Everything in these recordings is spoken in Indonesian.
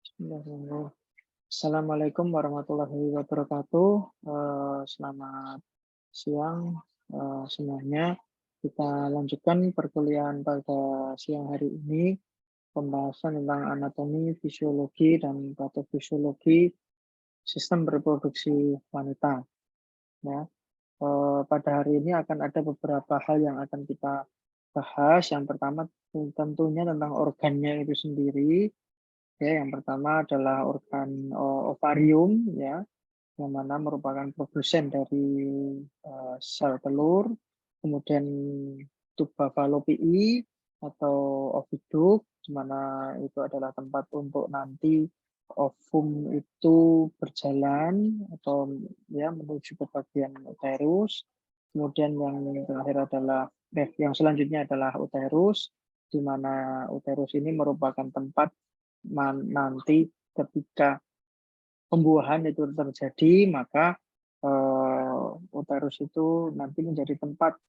Bismillahirrahmanirrahim. Assalamualaikum warahmatullahi wabarakatuh. Selamat siang semuanya. Kita lanjutkan perkuliahan pada siang hari ini, pembahasan tentang anatomi, fisiologi, dan patofisiologi sistem reproduksi wanita. Ya, pada hari ini akan ada beberapa hal yang akan kita bahas. Yang pertama tentunya tentang organnya itu sendiri. Ya, yang pertama adalah organ ovarium, ya, yang mana merupakan produsen dari sel telur, kemudian tuba fallopiae atau oviduk, di mana itu adalah tempat untuk nanti ovum itu berjalan atau ya menuju ke bagian uterus. Kemudian yang terakhir adalah yang selanjutnya adalah uterus, di mana uterus ini merupakan tempat nanti ketika pembuahan itu terjadi, maka uterus itu nanti menjadi tempat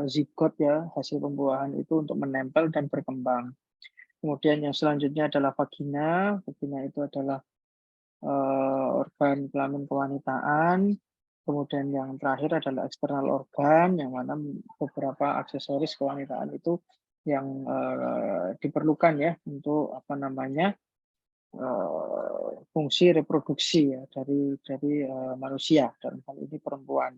zigot ya, hasil pembuahan itu untuk menempel dan berkembang. Kemudian yang selanjutnya adalah vagina. Vagina itu adalah organ kelamin kewanitaan. Kemudian yang terakhir adalah eksternal organ, yang mana beberapa aksesoris kewanitaan itu yang diperlukan ya untuk apa namanya fungsi reproduksi ya dari manusia, dalam hal ini perempuan.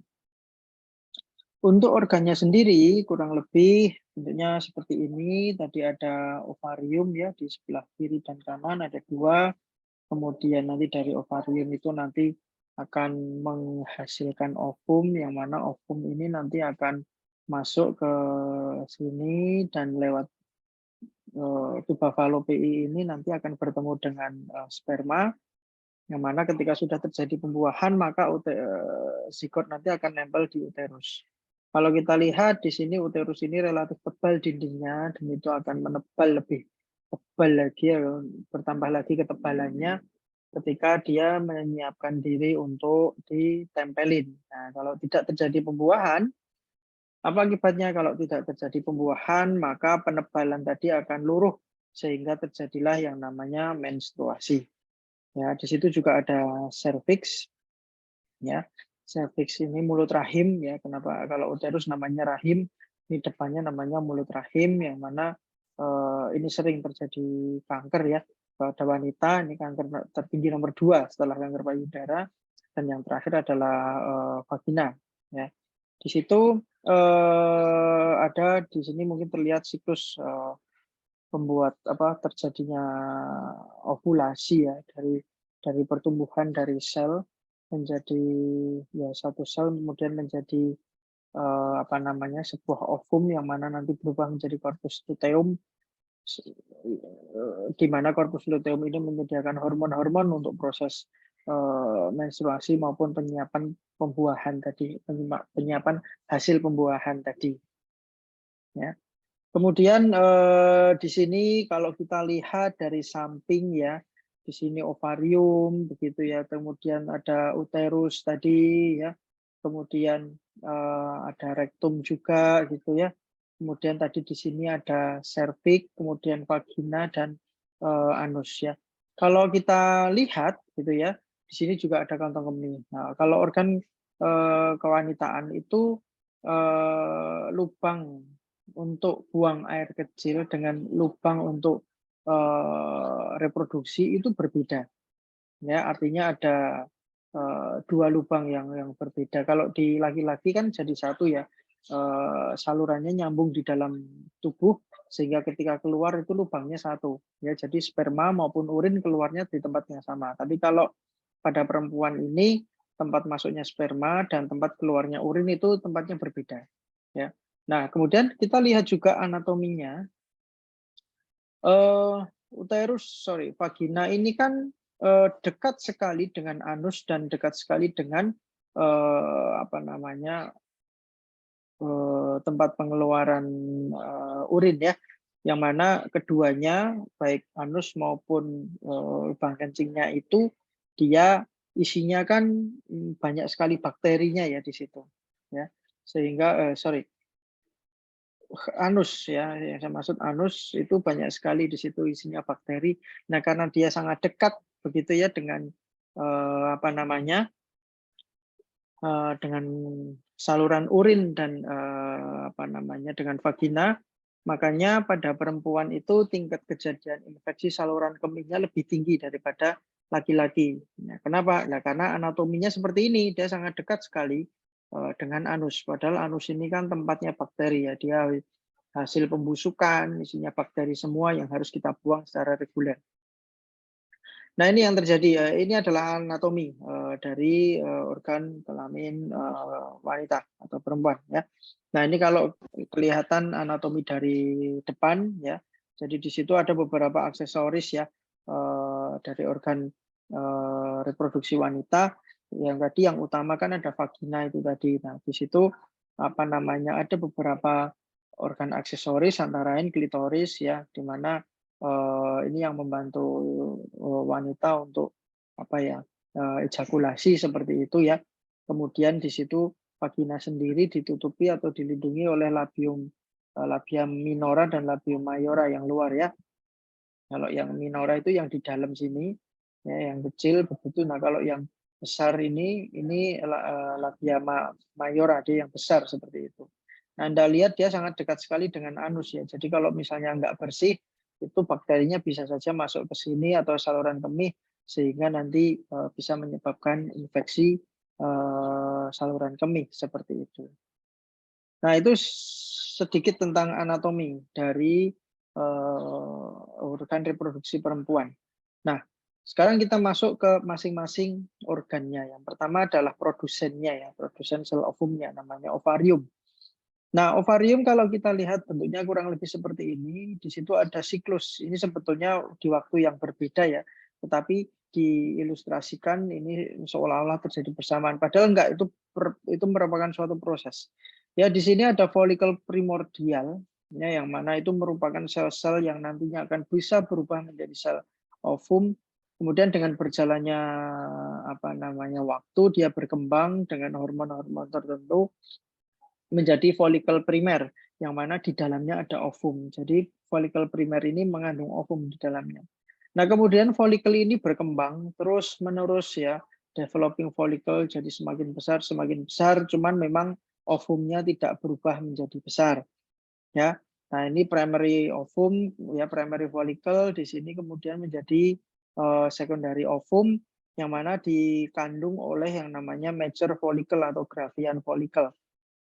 Untuk organnya sendiri kurang lebih bentuknya seperti ini. Tadi ada ovarium ya di sebelah kiri dan kanan ada dua. Kemudian nanti dari ovarium itu nanti akan menghasilkan ovum, yang mana ovum ini nanti akan masuk ke sini dan lewat tuba fallopiae ini nanti akan bertemu dengan sperma, yang mana ketika sudah terjadi pembuahan maka zigot nanti akan nempel di uterus. Kalau kita lihat di sini uterus ini relatif tebal dindingnya dan itu akan menebal lebih tebal lagi, bertambah lagi ketebalannya ketika dia menyiapkan diri untuk ditempelin. Nah, kalau tidak terjadi pembuahan, apa akibatnya? Kalau tidak terjadi pembuahan, maka penebalan tadi akan luruh sehingga terjadilah yang namanya menstruasi. Ya, di situ juga ada serviks. Ya, serviks ini mulut rahim ya. Kenapa kalau uterus namanya rahim, ini depannya namanya mulut rahim, yang mana ini sering terjadi kanker ya pada wanita. Ini kanker tertinggi nomor 2 setelah kanker payudara, dan yang terakhir adalah vagina. Ya, di situ ada di sini mungkin terlihat siklus pembuat terjadinya ovulasi ya dari pertumbuhan dari sel menjadi ya satu sel, kemudian menjadi sebuah ovum yang mana nanti berubah menjadi corpus luteum, di mana corpus luteum ini menyediakan hormon-hormon untuk proses menstruasi maupun penyiapan pembuahan tadi, penyiapan hasil pembuahan tadi. Ya. Kemudian di sini kalau kita lihat dari samping ya, di sini ovarium begitu ya, kemudian ada uterus tadi ya, kemudian ada rektum juga gitu ya. Kemudian tadi di sini ada serviks, kemudian vagina dan anus ya. Kalau kita lihat gitu ya, di sini juga ada kantong kemih. Nah, kalau organ kewanitaan itu lubang untuk buang air kecil dengan lubang untuk reproduksi itu berbeda. Ya, artinya ada dua lubang yang berbeda. Kalau di laki-laki kan jadi satu ya, salurannya nyambung di dalam tubuh sehingga ketika keluar itu lubangnya satu. Ya, jadi sperma maupun urin keluarnya di tempat yang sama. Tapi kalau pada perempuan ini tempat masuknya sperma dan tempat keluarnya urin itu tempatnya berbeda. Ya. Nah, kemudian kita lihat juga anatominya. Vagina ini kan dekat sekali dengan anus dan dekat sekali dengan tempat pengeluaran urin ya, yang mana keduanya baik anus maupun lubang kencingnya itu dia isinya kan banyak sekali bakterinya ya di situ ya, sehingga anus ya, yang saya maksud anus itu banyak sekali di situ isinya bakteri. Nah, karena dia sangat dekat begitu ya dengan apa namanya, dengan saluran urin dan apa namanya, dengan vagina. Makanya pada perempuan itu tingkat kejadian infeksi saluran kemihnya lebih tinggi daripada laki-laki. Nah, kenapa? Nah, karena anatominya seperti ini, dia sangat dekat sekali dengan anus. Padahal anus ini kan tempatnya bakteri ya, dia hasil pembusukan, isinya bakteri semua yang harus kita buang secara reguler. Nah, ini yang terjadi, ini adalah anatomi dari organ kelamin wanita atau perempuan ya. Nah, ini kalau kelihatan anatomi dari depan ya. Jadi di situ ada beberapa aksesoris ya dari organ reproduksi wanita. Yang tadi yang utama kan ada vagina itu tadi. Nah, di situ apa namanya, ada beberapa organ aksesoris antara lain klitoris ya, di mana ini yang membantu wanita untuk apa ya, ejakulasi seperti itu ya. Kemudian di situ vagina sendiri ditutupi atau dilindungi oleh labia minora dan labium mayora yang luar ya. Kalau yang minora itu yang di dalam sini ya, yang kecil begitu. Nah, kalau yang besar ini labia mayora, dia yang besar seperti itu. Nah, Anda lihat dia sangat dekat sekali dengan anus ya. Jadi kalau misalnya nggak bersih, itu bakterinya bisa saja masuk ke sini atau saluran kemih sehingga nanti bisa menyebabkan infeksi saluran kemih seperti itu. Nah, itu sedikit tentang anatomi dari organ reproduksi perempuan. Nah, sekarang kita masuk ke masing-masing organnya. Yang pertama adalah produsennya ya, produsen sel ovumnya namanya ovarium. Nah, ovarium kalau kita lihat bentuknya kurang lebih seperti ini, di situ ada siklus. Ini sebetulnya di waktu yang berbeda ya, tetapi diilustrasikan ini seolah-olah terjadi bersamaan. Padahal enggak, itu merupakan suatu proses. Ya, di sini ada folikel primordial, ya, yang mana itu merupakan sel-sel yang nantinya akan bisa berubah menjadi sel ovum. Kemudian dengan berjalannya apa namanya waktu, dia berkembang dengan hormon-hormon tertentu menjadi folikel primer, yang mana di dalamnya ada ovum. Jadi folikel primer ini mengandung ovum di dalamnya. Nah, kemudian folikel ini berkembang terus menerus ya, developing folikel jadi semakin besar, cuman memang ovumnya tidak berubah menjadi besar ya. Nah, ini primary ovum ya, primary follicle di sini kemudian menjadi secondary ovum yang mana dikandung oleh yang namanya mature follicle atau Gravian follicle.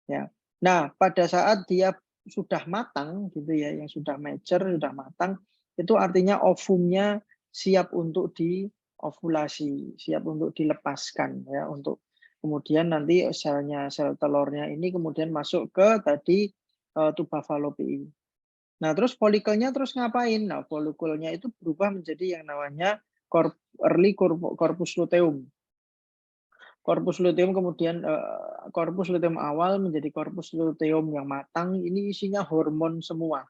Ya. Nah, pada saat dia sudah matang gitu ya, yang sudah mature, sudah matang, itu artinya ovumnya siap untuk diovulasi, siap untuk dilepaskan ya, untuk kemudian nanti sel telurnya ini kemudian masuk ke tadi tuba fallopiae. Nah, terus folikelnya terus ngapain? Nah, folikelnya itu berubah menjadi yang namanya early corpus luteum. Corpus luteum kemudian corpus luteum awal menjadi corpus luteum yang matang, ini isinya hormon semua.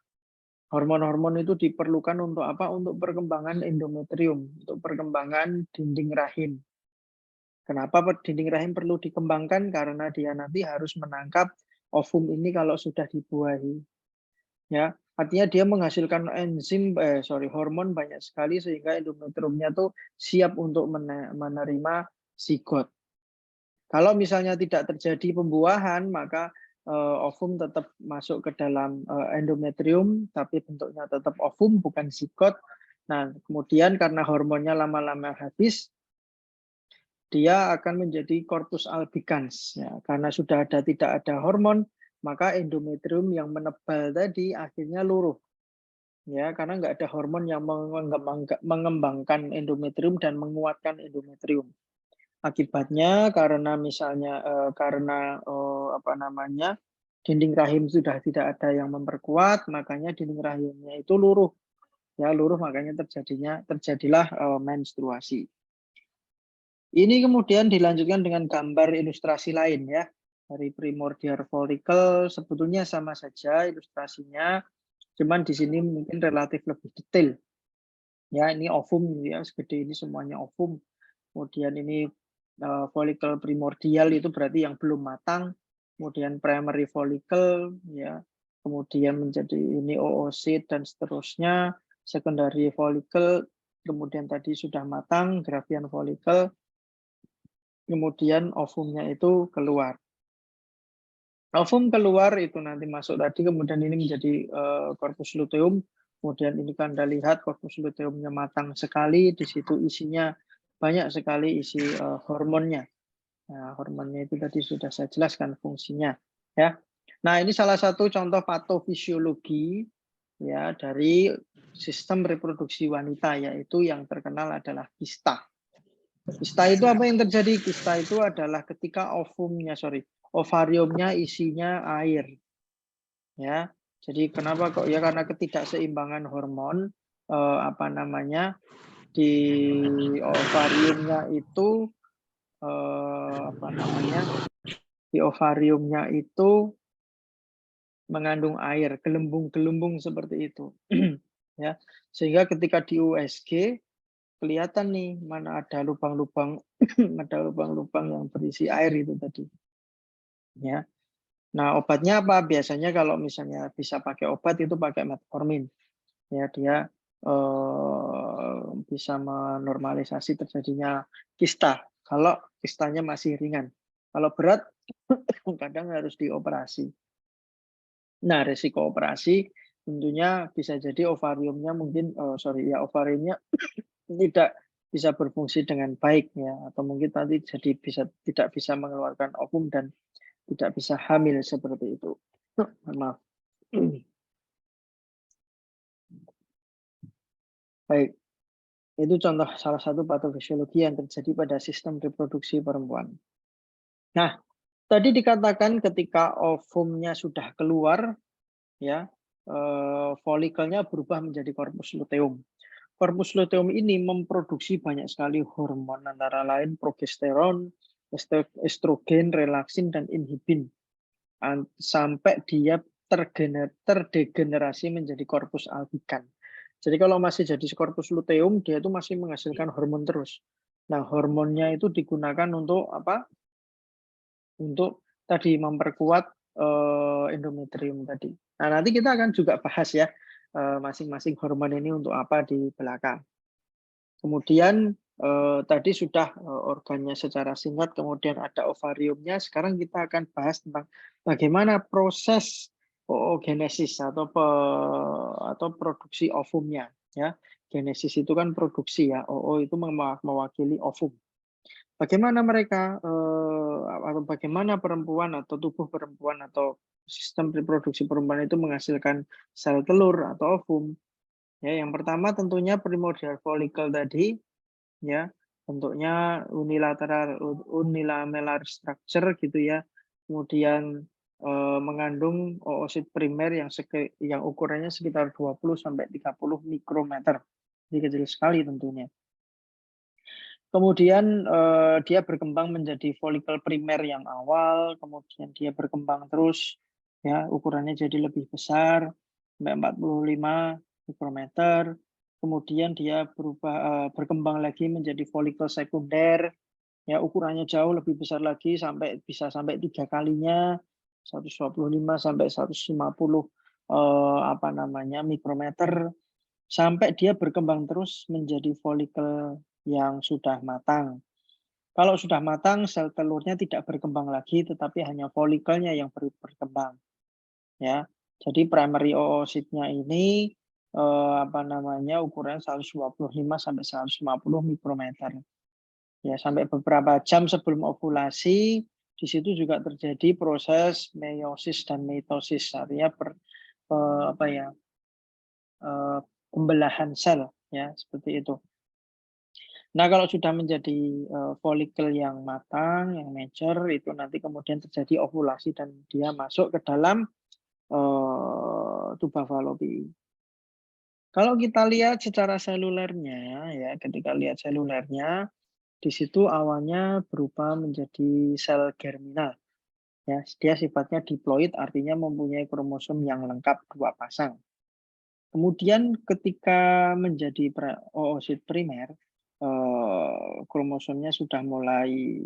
Hormon-hormon itu diperlukan untuk apa? Untuk perkembangan endometrium, untuk perkembangan dinding rahim. Kenapa dinding rahim perlu dikembangkan? Karena dia nanti harus menangkap ovum ini kalau sudah dibuahi. Ya, artinya dia menghasilkan hormon banyak sekali sehingga endometriumnya tuh siap untuk menerima zigot. Kalau misalnya tidak terjadi pembuahan, maka ovum tetap masuk ke dalam endometrium, tapi bentuknya tetap ovum, bukan zigot. Nah, kemudian karena hormonnya lama-lama habis, dia akan menjadi corpus albicans. Ya, karena sudah tidak ada hormon, maka endometrium yang menebal tadi akhirnya luruh. Ya, karena nggak ada hormon yang mengembangkan endometrium dan menguatkan endometrium. Akibatnya karena misalnya apa namanya, dinding rahim sudah tidak ada yang memperkuat, makanya dinding rahimnya itu luruh. Ya, luruh makanya terjadilah menstruasi. Ini kemudian dilanjutkan dengan gambar ilustrasi lain ya. Dari primordial follicle sebetulnya sama saja ilustrasinya, cuman di sini mungkin relatif lebih detail. Ya, ini ovum ya, segede ini semuanya ovum. Kemudian ini follicle primordial itu berarti yang belum matang, kemudian primary follicle ya, kemudian menjadi ini oocyte dan seterusnya, secondary follicle kemudian tadi sudah matang, Graafian folikel, kemudian ovumnya itu keluar. Ovum keluar itu nanti masuk tadi, kemudian ini menjadi corpus luteum. Kemudian ini kan Anda lihat corpus luteumnya matang sekali, di situ isinya banyak sekali isi hormonnya. Nah, hormonnya itu tadi sudah saya jelaskan fungsinya, ya. Nah, ini salah satu contoh patofisiologi ya dari sistem reproduksi wanita, yaitu yang terkenal adalah kista. Kista itu apa yang terjadi? Kista itu adalah ketika ovariumnya isinya air. Ya. Jadi kenapa kok ya, karena ketidakseimbangan hormon di ovariumnya itu di ovariumnya itu mengandung air, gelembung-gelembung seperti itu. Ya. Sehingga ketika di USG kelihatan nih mana ada lubang-lubang ada lubang-lubang yang berisi air itu tadi. Ya. Nah, obatnya apa? Biasanya kalau misalnya bisa pakai obat itu pakai metformin. Ya, dia bisa menormalisasi terjadinya kista. Kalau kistanya masih ringan. Kalau berat kadang harus dioperasi. Nah, risiko operasi tentunya bisa jadi ovariumnya ovariumnya tidak bisa berfungsi dengan baik ya, atau mungkin nanti jadi tidak bisa mengeluarkan ovum dan tidak bisa hamil seperti itu. Maaf. Baik, itu contoh salah satu patofisiologi yang terjadi pada sistem reproduksi perempuan. Nah, tadi dikatakan ketika ovumnya sudah keluar, ya, folikelnya berubah menjadi corpus luteum. Corpus luteum ini memproduksi banyak sekali hormon, antara lain progesteron, estrogen, relaksin, dan inhibin. Sampai dia terdegenerasi menjadi corpus albikan. Jadi kalau masih jadi corpus luteum, dia itu masih menghasilkan hormon terus. Nah, hormonnya itu digunakan untuk apa? Untuk tadi memperkuat endometrium tadi. Nah, nanti kita akan juga bahas ya masing-masing hormon ini untuk apa di belakang. Kemudian tadi sudah organnya secara singkat, kemudian ada ovariumnya. Sekarang kita akan bahas tentang bagaimana proses oogenesis atau produksi ovumnya. Ya, genesis itu kan produksi ya. Oo itu mewakili ovum. Bagaimana mereka atau bagaimana perempuan atau tubuh perempuan atau sistem reproduksi perempuan itu menghasilkan sel telur atau ovum. Ya, yang pertama tentunya primordial follicle tadi, ya, bentuknya unilamellar structure gitu ya. Kemudian mengandung oosit primer yang ukurannya sekitar 20 sampai 30 mikrometer. Jadi kecil sekali tentunya. Kemudian dia berkembang menjadi folikel primer yang awal, kemudian dia berkembang terus, ya, ukurannya jadi lebih besar sampai 45 mikrometer. Kemudian dia berkembang lagi menjadi folikel sekunder, ya, ukurannya jauh lebih besar lagi bisa sampai 3 kalinya, 125 sampai 150 mikrometer, sampai dia berkembang terus menjadi folikel yang sudah matang. Kalau sudah matang, sel telurnya tidak berkembang lagi, tetapi hanya folikelnya yang berkembang. Ya, jadi primary oositnya ini ukuran 125 sampai 150 mikrometer. Ya, sampai beberapa jam sebelum ovulasi, di situ juga terjadi proses meiosis dan mitosis, artinya pembelahan sel, ya, seperti itu. Nah, kalau sudah menjadi folikel yang matang, yang mature, itu nanti kemudian terjadi ovulasi dan dia masuk ke dalam tuba Fallopi. Kalau kita lihat secara selulernya, ya, ketika lihat selulernya, di situ awalnya berubah menjadi sel germinal. Ya, dia sifatnya diploid, artinya mempunyai kromosom yang lengkap 2 pasang. Kemudian ketika menjadi oosit primer, kromosomnya sudah mulai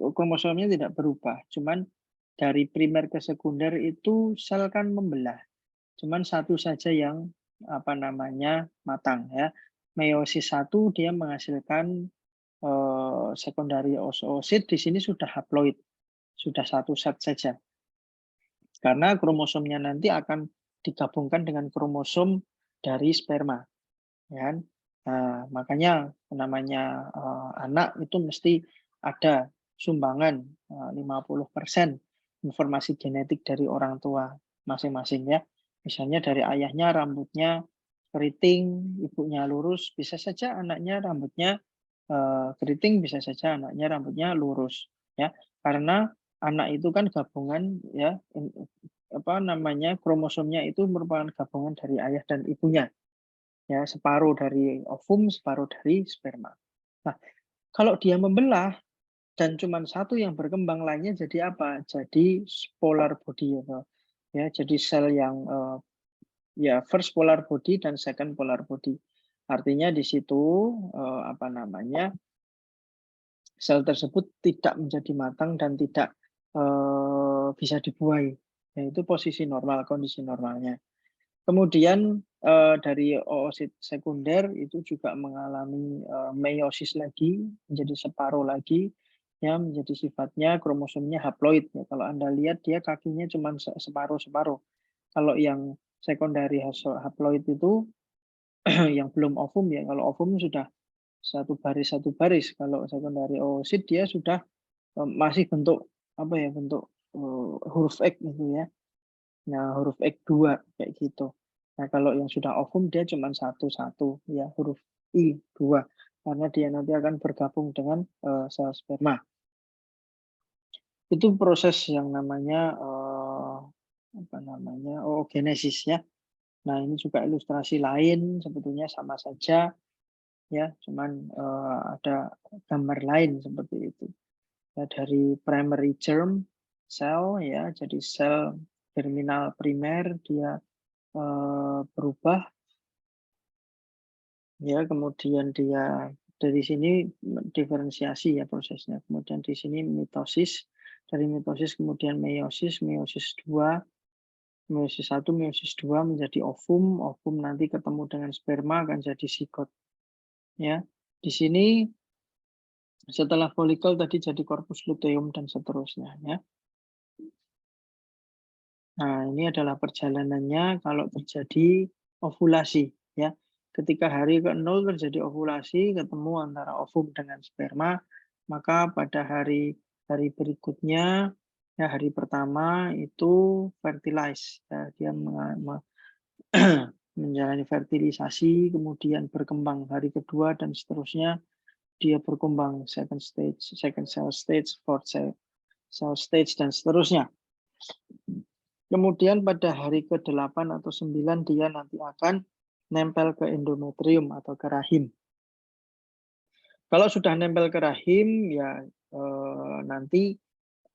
kromosomnya tidak berubah, cuman dari primer ke sekunder itu sel kan membelah, cuman satu saja yang apa namanya, matang ya. Meiosis 1 dia menghasilkan, secondary oosit di sini sudah haploid, sudah 1 set saja. Karena kromosomnya nanti akan digabungkan dengan kromosom dari sperma, ya kan. Nah, makanya namanya, anak itu mesti ada sumbangan, 50% informasi genetik dari orang tua masing-masing ya. Misalnya dari ayahnya rambutnya keriting, ibunya lurus, bisa saja anaknya rambutnya, keriting, bisa saja anaknya rambutnya lurus, ya. Karena anak itu kan gabungan ya, apa namanya, kromosomnya itu merupakan gabungan dari ayah dan ibunya, ya, separuh dari ovum, separuh dari sperma. Nah, kalau dia membelah dan cuma satu yang berkembang, lainnya jadi apa? Jadi polar body gitu, ya, jadi sel yang, ya, first polar body dan second polar body. Artinya di situ, apa namanya, sel tersebut tidak menjadi matang dan tidak, bisa dibuai. Ya, itu posisi normal, kondisi normalnya. Kemudian, dari oosit sekunder itu juga mengalami, meiosis lagi, menjadi separuh lagi, ya, menjadi sifatnya kromosomnya haploid ya. Kalau Anda lihat dia kakinya cuma separuh-separuh. Kalau yang secondary haploid itu yang belum ovum ya, kalau ovum sudah satu baris, kalau secondary oosit dia sudah, masih bentuk apa ya, bentuk, huruf X gitu ya. Nah, huruf X2 kayak gitu. Nah, kalau yang sudah ovum dia cuma satu ya, huruf I2 karena dia nanti akan bergabung dengan, sel sperma. Itu proses yang namanya, apa namanya, oogenesis ya. Nah, ini juga ilustrasi lain sebetulnya sama saja ya, cuman, ada gambar lain seperti itu. Ya, dari primary germ cell ya, jadi sel germinal primer dia, berubah ya, kemudian dia dari sini diferensiasi ya prosesnya. Kemudian di sini mitosis, dari mitosis kemudian meiosis, meiosis 2, meiosis 1, meiosis 2 menjadi ovum, ovum nanti ketemu dengan sperma akan jadi sigot ya. Di sini setelah folikel tadi jadi korpus luteum dan seterusnya ya. Nah, ini adalah perjalanannya kalau terjadi ovulasi ya. Ketika hari ke-0 terjadi ovulasi, ketemu antara ovum dengan sperma, maka pada hari hari berikutnya, ya hari pertama itu fertilize, ya, dia menjalani fertilisasi, kemudian berkembang hari kedua dan seterusnya, dia berkembang second stage, second cell stage, fourth cell stage dan seterusnya. Kemudian pada hari ke-8 atau 9 dia nanti akan nempel ke endometrium atau ke rahim. Kalau sudah nempel ke rahim ya, nanti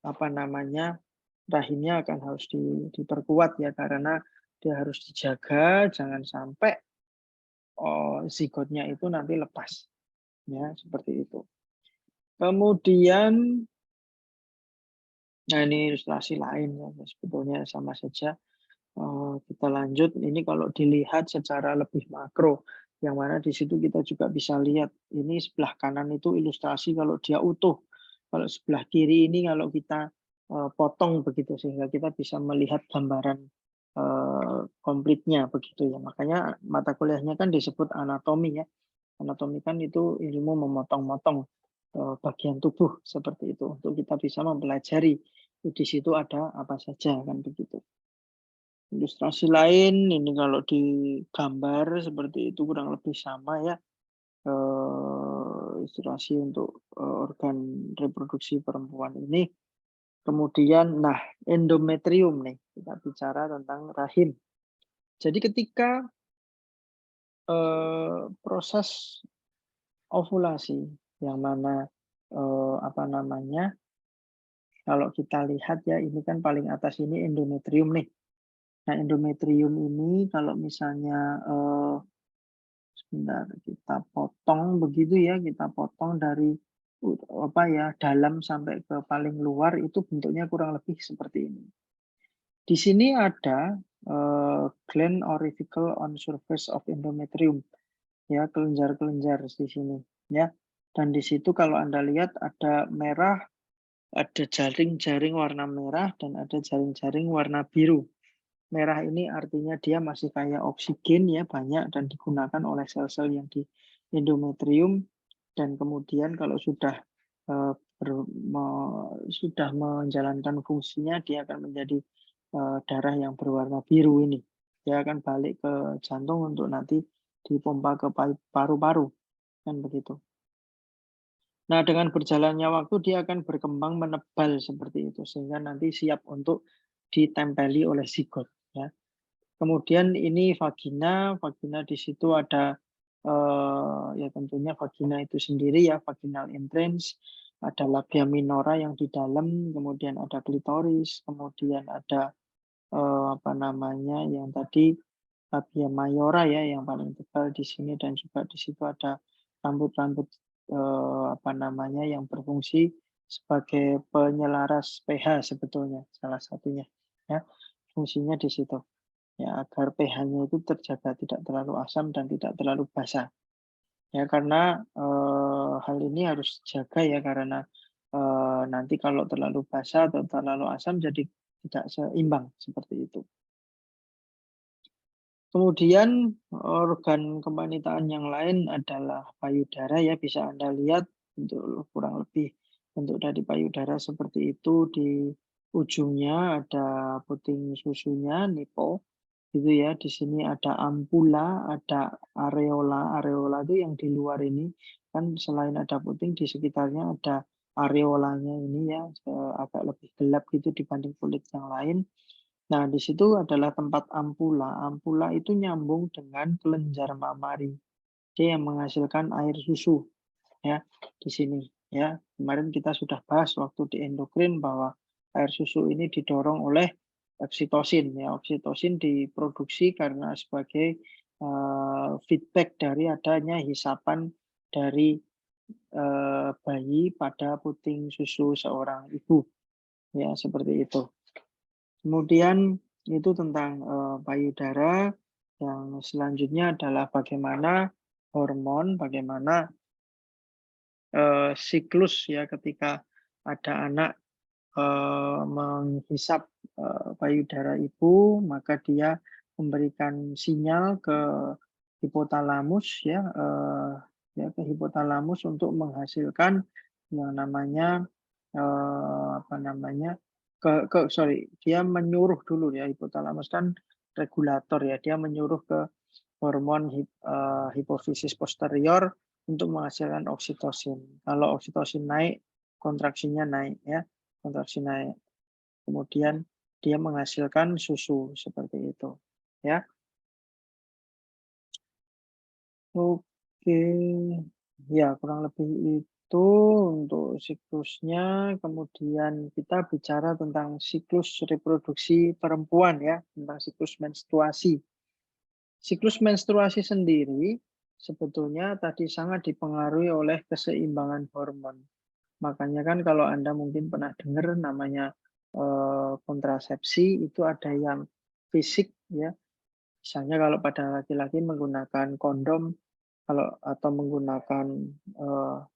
apa namanya, rahimnya akan harus diperkuat ya, karena dia harus dijaga jangan sampai, zigotnya itu nanti lepas, ya seperti itu. Kemudian, nah ini ilustrasi lain ya, sebetulnya sama saja. Kita lanjut, ini kalau dilihat secara lebih makro, yang mana di situ kita juga bisa lihat, ini sebelah kanan itu ilustrasi kalau dia utuh. Kalau sebelah kiri ini kalau kita, potong begitu, sehingga kita bisa melihat gambaran, komplitnya begitu ya. Makanya mata kuliahnya kan disebut anatomi ya. Anatomi kan itu ilmu memotong-motong, bagian tubuh seperti itu, untuk kita bisa mempelajari, di situ ada apa saja, kan begitu. Ilustrasi lain ini kalau digambar seperti itu kurang lebih sama ya, ilustrasi untuk, organ reproduksi perempuan ini. Kemudian nah endometrium nih, kita bicara tentang rahim. Jadi ketika, proses ovulasi yang mana, apa namanya, kalau kita lihat ya ini kan paling atas ini endometrium nih. Nah endometrium ini kalau misalnya, sebentar, kita potong begitu ya, kita potong dari apa ya, dalam sampai ke paling luar itu bentuknya kurang lebih seperti ini. Di sini ada gland auricle on surface of endometrium, ya, kelenjar-kelenjar di sini, ya. Dan di situ kalau Anda lihat ada merah, ada jaring-jaring warna merah dan ada jaring-jaring warna biru. Merah ini artinya dia masih kaya oksigen, ya, banyak dan digunakan oleh sel-sel yang di endometrium. Dan kemudian kalau sudah sudah menjalankan fungsinya, dia akan menjadi darah yang berwarna biru ini. Dia akan balik ke jantung untuk nanti dipompa ke paru-paru, kan begitu. Nah, dengan berjalannya waktu dia akan berkembang menebal seperti itu sehingga nanti siap untuk ditempeli oleh zigot, ya. Kemudian ini vagina, vagina di situ ada ya tentunya vagina itu sendiri, ya, vaginal entrance, ada labia minora yang di dalam, kemudian ada klitoris, kemudian ada apa namanya yang tadi labia mayora, ya, yang paling tebal di sini dan juga di situ ada rambut-rambut apa namanya yang berfungsi sebagai penyelaras pH sebetulnya salah satunya, ya. Fungsinya di situ. Ya, agar pH-nya itu terjaga tidak terlalu asam dan tidak terlalu basah. Ya, karena hal ini harus dijaga, ya, karena nanti kalau terlalu basah atau terlalu asam jadi tidak seimbang seperti itu. Kemudian organ kewanitaan yang lain adalah payudara, ya, bisa Anda lihat untuk kurang lebih bentuk dari payudara seperti itu. Di ujungnya ada puting susunya, nipo, gitu, ya. Di sini ada ampula, ada areola. Areola itu yang di luar ini, kan selain ada puting di sekitarnya ada areolanya ini, ya, agak lebih gelap gitu dibanding kulit yang lain. Nah, di situ adalah tempat ampula. Ampula itu nyambung dengan kelenjar mamari. Dia yang menghasilkan air susu, ya, di sini, ya. Kemarin kita sudah bahas waktu di endokrin bahwa air susu ini didorong oleh oksitosin, ya. Oksitosin diproduksi karena sebagai feedback dari adanya hisapan dari bayi pada puting susu seorang ibu, ya, seperti itu. Kemudian itu tentang payudara. Yang selanjutnya adalah bagaimana hormon, bagaimana siklus, ya, ketika ada anak menghisap payudara ibu, maka dia memberikan sinyal ke hipotalamus, ya, ya, ke hipotalamus untuk menghasilkan yang namanya apa namanya dia menyuruh dulu, ya, hipotalamus kan regulator, ya, dia menyuruh ke hormon hipofisis posterior untuk menghasilkan oksitosin. Kalau oksitosin naik, kontraksinya naik, ya, kontraksi naik. Kemudian dia menghasilkan susu seperti itu, ya. Oke, ya, kurang lebih itu untuk siklusnya. Kemudian kita bicara tentang siklus reproduksi perempuan, ya, tentang siklus menstruasi. Siklus menstruasi sendiri sebetulnya tadi sangat dipengaruhi oleh keseimbangan hormon. Makanya kan kalau Anda mungkin pernah dengar namanya kontrasepsi itu ada yang fisik, ya. Misalnya kalau pada laki-laki menggunakan kondom, kalau atau menggunakan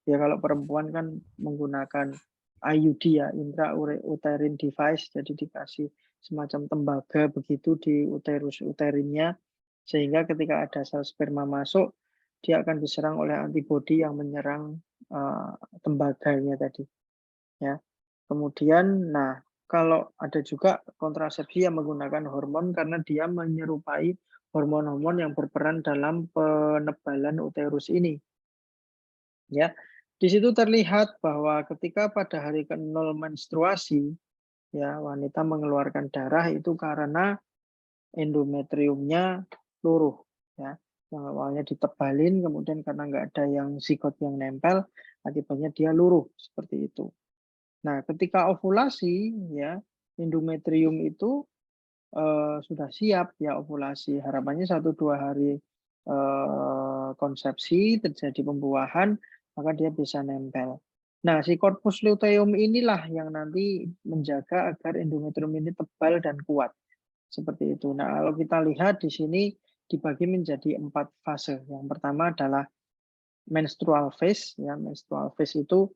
ya kalau perempuan kan menggunakan IUD, ya, intrauterine device, jadi dikasih semacam tembaga begitu di uterus uterinnya sehingga ketika ada sel sperma masuk dia akan diserang oleh antibodi yang menyerang tembaganya tadi, ya. Kemudian, nah, kalau ada juga kontrasepsi yang menggunakan hormon karena dia menyerupai hormon-hormon yang berperan dalam penebalan uterus ini, ya. Di situ terlihat bahwa ketika pada hari ke-0 menstruasi, ya, wanita mengeluarkan darah itu karena endometriumnya luruh, ya. Yang awalnya ditebalin, kemudian karena nggak ada yang zigot yang nempel, akibatnya dia luruh seperti itu. Nah, ketika ovulasi, ya, endometrium itu sudah siap, ya, ovulasi. Harapannya 1-2 hari konsepsi terjadi pembuahan, maka dia bisa nempel. Nah, si corpus luteum inilah yang nanti menjaga agar endometrium ini tebal dan kuat. Seperti itu. Nah, kalau kita lihat di sini dibagi menjadi 4 fase. Yang pertama adalah menstrual phase, ya. Menstrual phase itu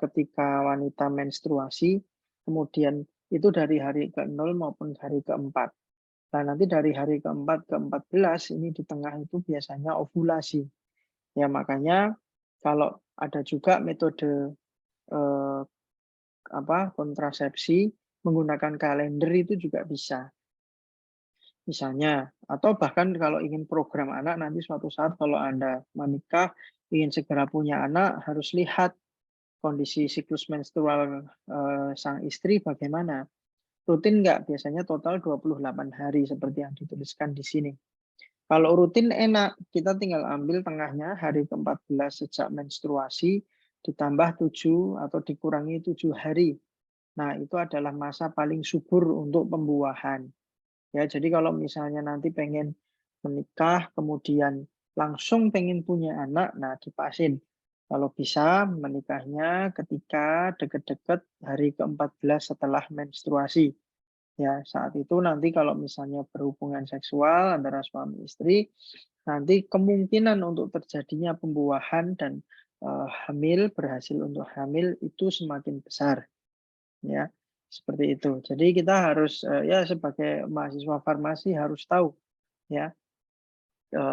ketika wanita menstruasi, kemudian itu dari hari ke-0 maupun hari ke-4. Nah, nanti dari hari ke-4 ke-14 ini di tengah itu biasanya ovulasi. Ya, makanya kalau ada juga metode eh, kontrasepsi menggunakan kalender itu juga bisa. Misalnya, atau bahkan kalau ingin program anak nanti suatu saat kalau Anda menikah, ingin segera punya anak, harus lihat kondisi siklus menstrual sang istri bagaimana. Rutin nggak? Biasanya total 28 hari seperti yang dituliskan di sini. Kalau rutin enak, kita tinggal ambil tengahnya hari ke-14 sejak menstruasi, ditambah 7 atau dikurangi 7 hari. Nah, itu adalah masa paling subur untuk pembuahan. Ya, jadi kalau misalnya nanti pengen menikah, kemudian langsung pengen punya anak, nah dipasin. Kalau bisa menikahnya ketika deket-deket hari ke-14 setelah menstruasi. Ya, saat itu nanti kalau misalnya berhubungan seksual antara suami istri, nanti kemungkinan untuk terjadinya pembuahan dan hamil, berhasil untuk hamil itu semakin besar. Ya, seperti itu. Jadi kita harus ya sebagai mahasiswa farmasi harus tahu ya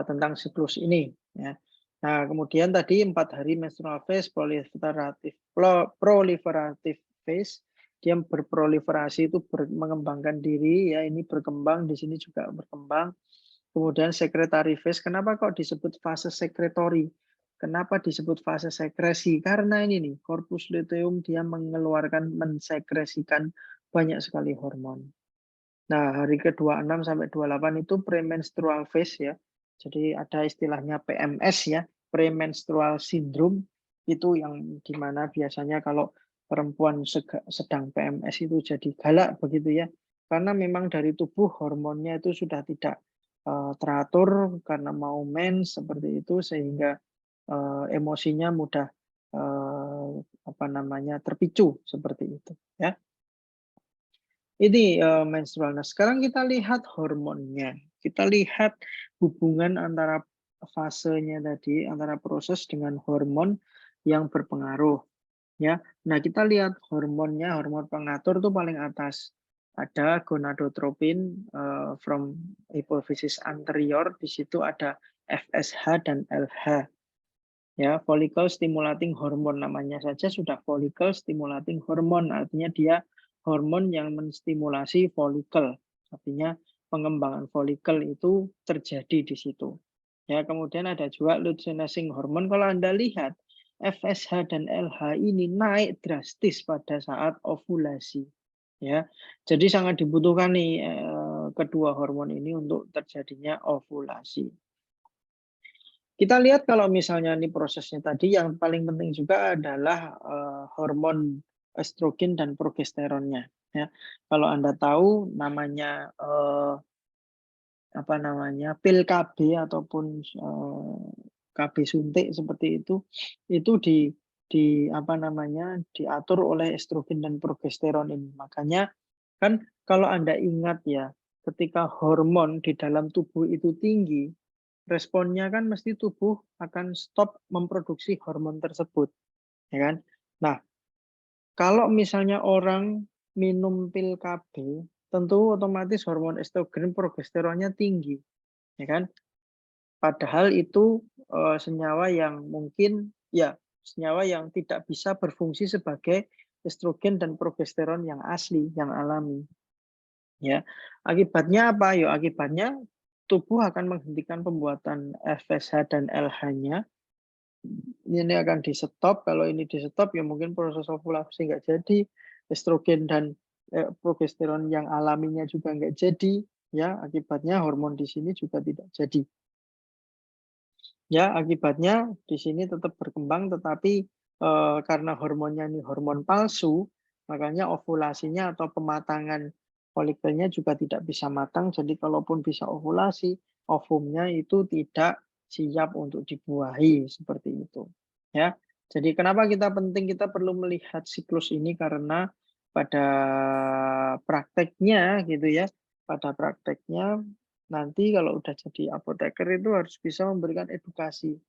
tentang siklus ini ya. Nah, kemudian tadi 4 hari menstrual phase, proliferative phase, dia berproliferasi itu mengembangkan diri ya, ini berkembang di sini juga berkembang. Kemudian secretary phase, kenapa kok disebut fase secretory? Kenapa disebut fase sekresi? Karena ini nih, corpus luteum dia mengeluarkan, mensekresikan banyak sekali hormon. Nah, hari ke-26 sampai 28 itu premenstrual phase ya. Jadi ada istilahnya PMS ya, premenstrual syndrome, itu yang dimana biasanya kalau perempuan sedang PMS itu jadi galak begitu ya. Karena memang dari tubuh hormonnya itu sudah tidak teratur karena mau mens seperti itu sehingga emosinya mudah terpicu seperti itu ya. Ini menstrual. Nah, sekarang kita lihat hormonnya. Kita lihat hubungan antara fasenya tadi, antara proses dengan hormon yang berpengaruh. Ya, nah kita lihat hormonnya, hormon pengatur itu paling atas. Ada gonadotropin from hypophysis anterior, di situ ada FSH dan LH. Ya, follicle stimulating hormone namanya saja sudah follicle stimulating hormone, artinya dia hormon yang menstimulasi folikel. Artinya pengembangan folikel itu terjadi di situ. Ya, kemudian ada juga luteinizing hormone. Kalau Anda lihat FSH dan LH ini naik drastis pada saat ovulasi. Ya, jadi sangat dibutuhkan nih kedua hormon ini untuk terjadinya ovulasi. Kita lihat kalau misalnya ini prosesnya tadi yang paling penting juga adalah hormon estrogen dan progesteronnya ya. Kalau Anda tahu namanya pil KB ataupun KB suntik seperti itu diatur oleh estrogen dan progesteron ini. Makanya kan kalau Anda ingat ya, ketika hormon di dalam tubuh itu tinggi, responnya kan mesti tubuh akan stop memproduksi hormon tersebut, ya kan? Nah, kalau misalnya orang minum pil KB, tentu otomatis hormon estrogen progesteronnya tinggi, ya kan? Padahal itu senyawa yang mungkin ya senyawa yang tidak bisa berfungsi sebagai estrogen dan progesteron yang asli, yang alami. Ya, akibatnya apa? Yuk, akibatnya tubuh akan menghentikan pembuatan FSH dan LH-nya. Ini akan di-stop. Kalau ini di-stop, ya mungkin proses ovulasi nggak jadi. Estrogen dan progesteron yang alaminya juga nggak jadi. Ya, akibatnya hormon di sini juga tidak jadi. Ya, akibatnya di sini tetap berkembang, tetapi karena hormonnya ini hormon palsu, makanya ovulasinya atau pematangan folikelnya juga tidak bisa matang. Jadi kalaupun bisa ovulasi, ovumnya itu tidak siap untuk dibuahi seperti itu. Ya, Jadi kenapa kita perlu melihat siklus ini karena pada prakteknya gitu ya, pada prakteknya nanti kalau udah jadi apoteker itu harus bisa memberikan edukasi.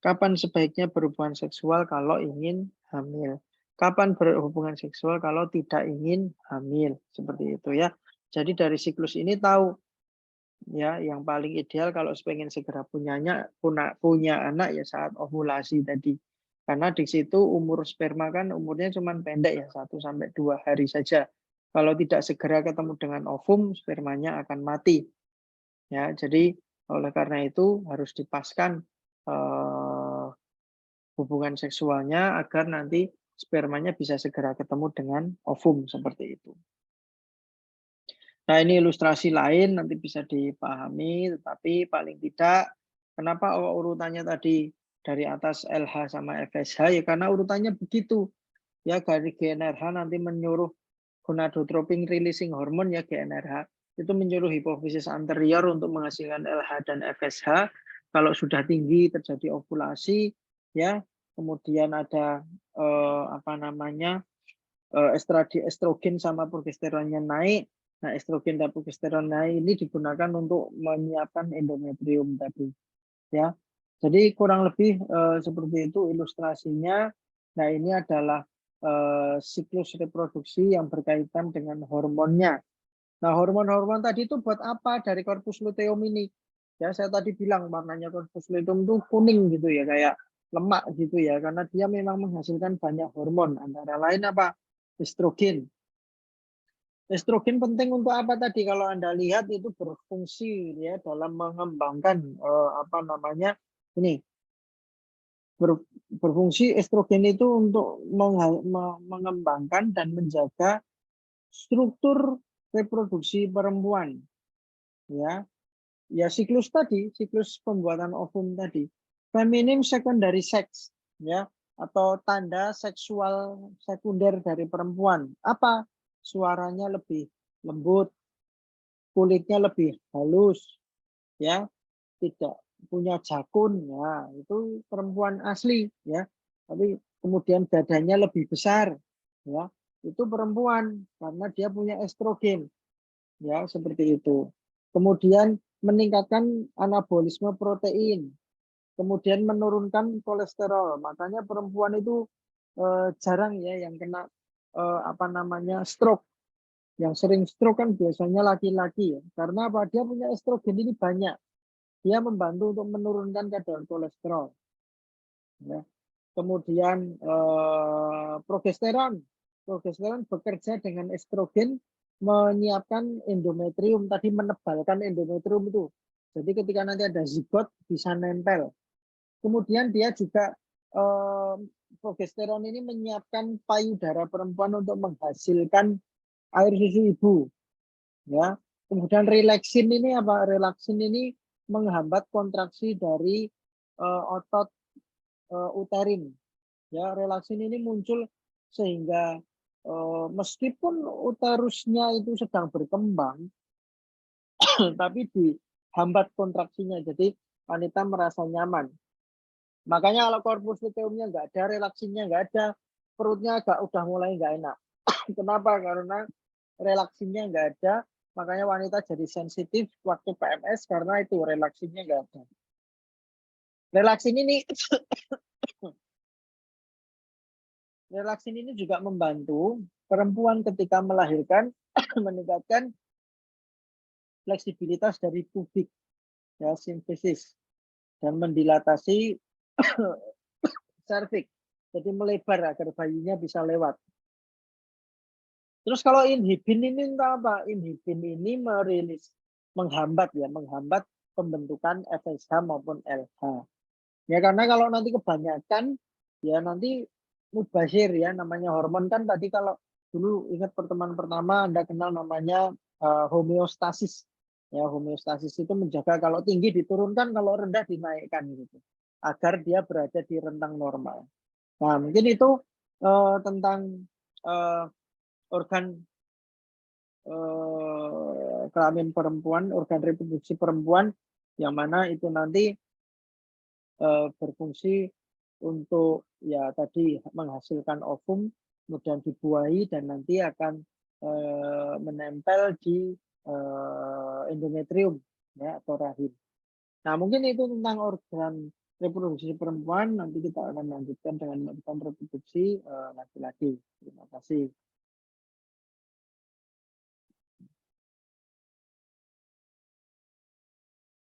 Kapan sebaiknya berhubungan seksual kalau ingin hamil? Kapan berhubungan seksual kalau tidak ingin hamil? Seperti itu ya. Jadi dari siklus ini tahu ya yang paling ideal kalau pengen segera punya anak ya saat ovulasi tadi. Karena di situ umur sperma kan umurnya cuma pendek ya 1 sampai 2 hari saja. Kalau tidak segera ketemu dengan ovum, spermanya akan mati. Ya, jadi oleh karena itu harus dipaskan hubungan seksualnya agar nanti spermanya bisa segera ketemu dengan ovum seperti itu. Nah, ini ilustrasi lain nanti bisa dipahami, tetapi paling tidak kenapa urutannya tadi dari atas LH sama FSH ya karena urutannya begitu. Ya dari GnRH nanti menyuruh gonadotropin releasing hormone ya GnRH itu menyuruh hipofisis anterior untuk menghasilkan LH dan FSH. Kalau sudah tinggi terjadi ovulasi ya, kemudian ada estrogen sama progesteronnya naik. Nah, estrogen dan progesteron naik ini digunakan untuk menyiapkan endometrium tadi, ya. Jadi kurang lebih seperti itu ilustrasinya. Nah, ini adalah siklus reproduksi yang berkaitan dengan hormonnya. Nah, hormon-hormon tadi itu buat apa dari corpus luteum ini? Ya, saya tadi bilang warnanya corpus luteum itu kuning gitu ya, kayak lemak gitu ya, karena dia memang menghasilkan banyak hormon, antara lain apa? Estrogen. Estrogen penting untuk apa tadi? Kalau Anda lihat itu berfungsi ya dalam mengembangkan ini berfungsi estrogen itu untuk mengembangkan dan menjaga struktur reproduksi perempuan ya. Ya siklus pembuatan ovum tadi. Feminim secondary sex ya atau tanda seksual sekunder dari perempuan. Apa? Suaranya lebih lembut, kulitnya lebih halus, ya, tidak punya jakun, ya, itu perempuan asli, ya. Tapi kemudian dadanya lebih besar, ya, itu perempuan karena dia punya estrogen, ya, seperti itu. Kemudian meningkatkan anabolisme protein, kemudian menurunkan kolesterol. Makanya perempuan itu jarang ya yang kena stroke. Yang sering stroke kan biasanya laki-laki ya. Karena apa? Dia punya estrogen ini banyak. Dia membantu untuk menurunkan kadar kolesterol. Ya. Kemudian progesteron. Progesteron bekerja dengan estrogen menyiapkan endometrium. Tadi menebalkan endometrium itu. Jadi ketika nanti ada zigot bisa nempel. Kemudian dia juga progesteron ini menyiapkan payudara perempuan untuk menghasilkan air susu ibu. Ya. Kemudian relaksin ini apa? Relaksin ini menghambat kontraksi dari otot uterin. Ya, relaksin ini muncul sehingga meskipun uterusnya itu sedang berkembang, tapi dihambat kontraksinya. Jadi wanita merasa nyaman. Makanya kalau korpus luteumnya nggak ada, relaksinnya nggak ada, perutnya udah mulai nggak enak. Kenapa? Karena relaksinnya nggak ada, makanya wanita jadi sensitif waktu PMS karena itu relaksinnya nggak ada. Relaksin ini relaksin ini juga membantu perempuan ketika melahirkan meningkatkan fleksibilitas dari pubik ya simfisis dan mendilatasi serviks. Jadi melebar agar bayinya bisa lewat. Terus kalau inhibin ini apa? Inhibin ini menghambat pembentukan FSH maupun LH. Ya karena kalau nanti kebanyakan ya nanti mubazir ya namanya hormon kan tadi kalau dulu ingat pertemuan pertama Anda kenal namanya homeostasis. Ya homeostasis itu menjaga kalau tinggi diturunkan, kalau rendah dinaikkan gitu. Agar dia berada di rentang normal. Nah, mungkin itu tentang organ kelamin perempuan, organ reproduksi perempuan yang mana itu nanti berfungsi untuk ya tadi menghasilkan ovum, kemudian dibuahi dan nanti akan, menempel di, endometrium ya atau rahim. Nah, mungkin itu tentang organ reproduksi perempuan, nanti kita akan lanjutkan dengan melakukan reproduksi, laki-laki. Terima kasih.